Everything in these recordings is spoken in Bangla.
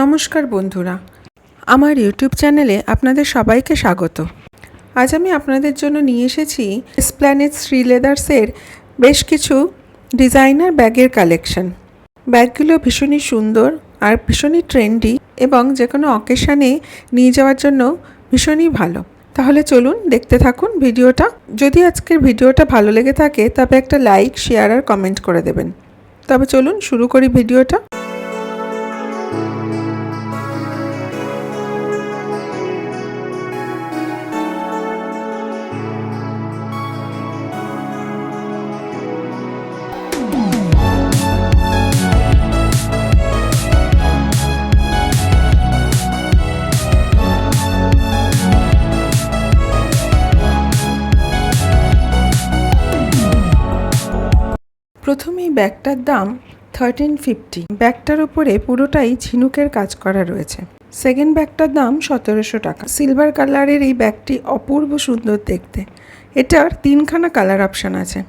নমস্কার বন্ধুরা, আমার ইউটিউব চ্যানেলে আপনাদের সবাইকে স্বাগত। আজ আমি আপনাদের জন্য নিয়ে এসেছি এসপ্ল্যানেড শ্রী লেদার্সের বেশ কিছু ডিজাইনার ব্যাগের কালেকশন। ব্যাগগুলো ভীষণই সুন্দর আর ভীষণই ট্রেন্ডি এবং যে কোনো অকেশানে নিয়ে যাওয়ার জন্য ভীষণই ভালো। তাহলে চলুন দেখতে থাকুন ভিডিওটা। যদি আজকের ভিডিওটা ভালো লেগে থাকে তবে একটা লাইক, শেয়ার আর কমেন্ট করে দেবেন। তবে চলুন শুরু করি ভিডিওটা। প্রথমেই ব্যাগটার দাম 1350। ব্যাগটার উপরে পুরোটাই ঝিনুকের কাজ করা রয়েছে। সেকেন্ড ব্যাগটার দাম 1700 টাকা। সিলভার কালারের এই ব্যাগটি অপূর্ব সুন্দর দেখতে। এটার 3খানা কালার অপশান আছে।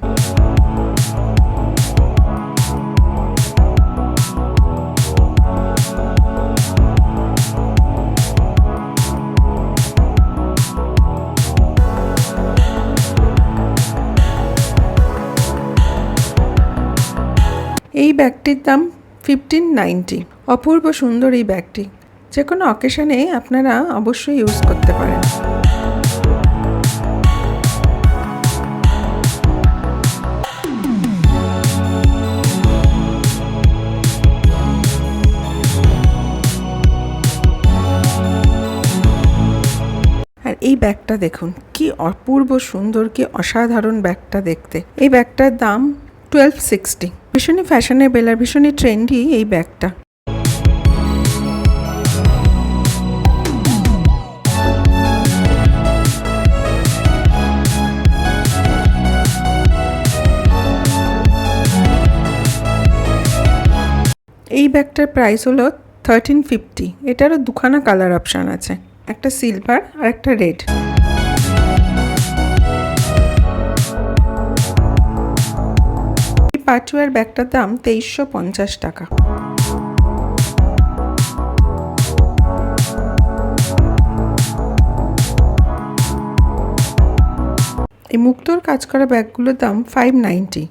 এই ব্যাগটির দাম 1590। অপূর্ব সুন্দর এই ব্যাগটি, যে কোনো অকেশনে আপনারা অবশ্যই ইউজ করতে পারেন। আর এই ব্যাগটা দেখুন, কি অপূর্ব সুন্দর, কি অসাধারণ ব্যাগটা দেখতে। এই ব্যাগটার দাম 1260। ভীষণই ফ্যাশনেবল আর ভীষণই ট্রেন্ডি এই ব্যাগটা। এই ব্যাগটার প্রাইস হলো 1350। এটারও 2খানা কালার অপশান আছে, একটা সিলভার আর একটা রেড। পার্টিওয়ার ব্যাগটার দাম 2350 টাকা। এই মুক্তোর কাজ করা ব্যাগগুলোর দাম 590।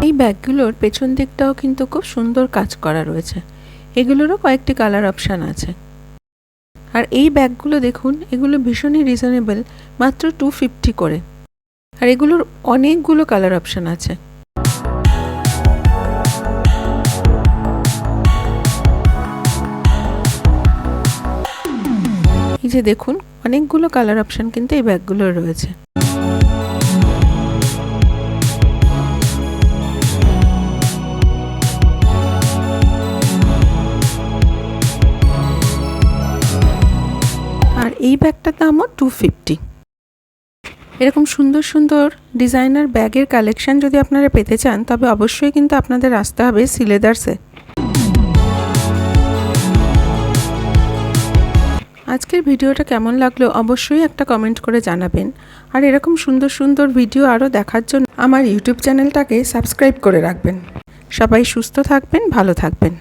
এই ব্যাগগুলোর পেছন দিকটাও কিন্তু খুব সুন্দর কাজ করা রয়েছে। এগুলোরও কয়েকটি কালার অপশান আছে। আর এই ব্যাগগুলো দেখুন, এগুলো ভীষণই রিজনেবল, মাত্র 250 করে। আর এগুলোর অনেকগুলো কালার অপশান আছে। এই যে দেখুন, অনেকগুলো কালার অপশান কিন্তু এই ব্যাগগুলোর রয়েছে। আর এই ব্যাগটার দামও 250। এরকম সুন্দর সুন্দর ডিজাইনার ব্যাগের কালেকশন যদি আপনারা পেতে চান তবে অবশ্যই কিন্তু আপনাদের আসতে হবে শ্রী লেদার্সে। আজকের ভিডিওটা কেমন লাগলো অবশ্যই একটা কমেন্ট করে জানাবেন। আর এরকম সুন্দর সুন্দর ভিডিও আরও দেখার জন্য আমার ইউটিউব চ্যানেলটাকে সাবস্ক্রাইব করে রাখবেন। সবাই সুস্থ থাকবেন, ভালো থাকবেন।